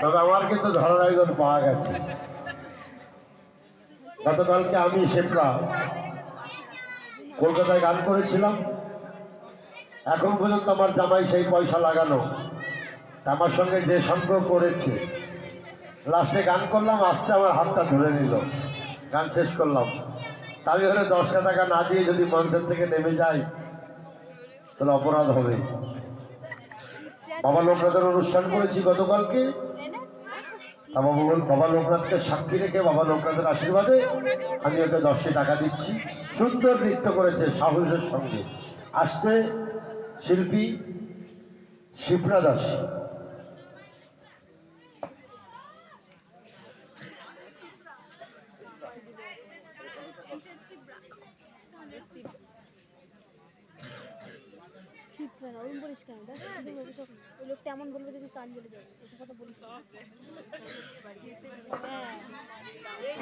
তবে আমার কিন্তু ধরার একজন পাওয়া গেছে। গতকালকে আমি শিপ্রা কলকাতায় গান করেছিলাম, এখন পর্যন্ত আমার জামাই সেই পয়সা লাগানো আমার সঙ্গে যে সংগ্রহ করেছে, লাস্টে গান করলাম, আসতে আমার হাতটা ধরে নিল, গান শেষ করলাম। আমি হলে 10টা টাকা না দিয়ে যদি মঞ্চের থেকে নেমে যাই তাহলে অপরাধ হবে। বাবা লোকনাথের অনুষ্ঠান করেছি গতকালকে, বাবা লোকনাথকে সাক্ষী রেখে বাবা লোকনাথের আশীর্বাদে আমি ওকে 10টি টাকা দিচ্ছি। সুন্দর নৃত্য করেছে সাহসের সঙ্গে। আসছে শিল্পী শিপ্রা দাস।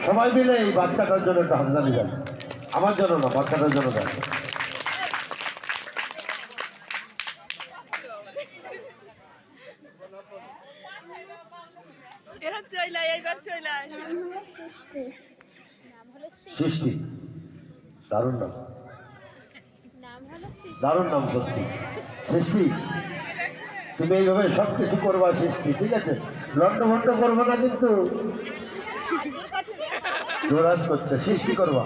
সবাই মিলে এই বাচ্চাটার জন্য একটা হাততালি দেন, আমার জন্য না, বাচ্চাটার জন্য দেন। সৃষ্টি, দারুণ নাম, দারুণ নাম সত্যি। সৃষ্টি, তুমি এইভাবে সবকিছু করবা সৃষ্টি, ঠিক আছে? লন্ডভন্ড করবো না কিন্তু, জোরাত করছে, সৃষ্টি করবা।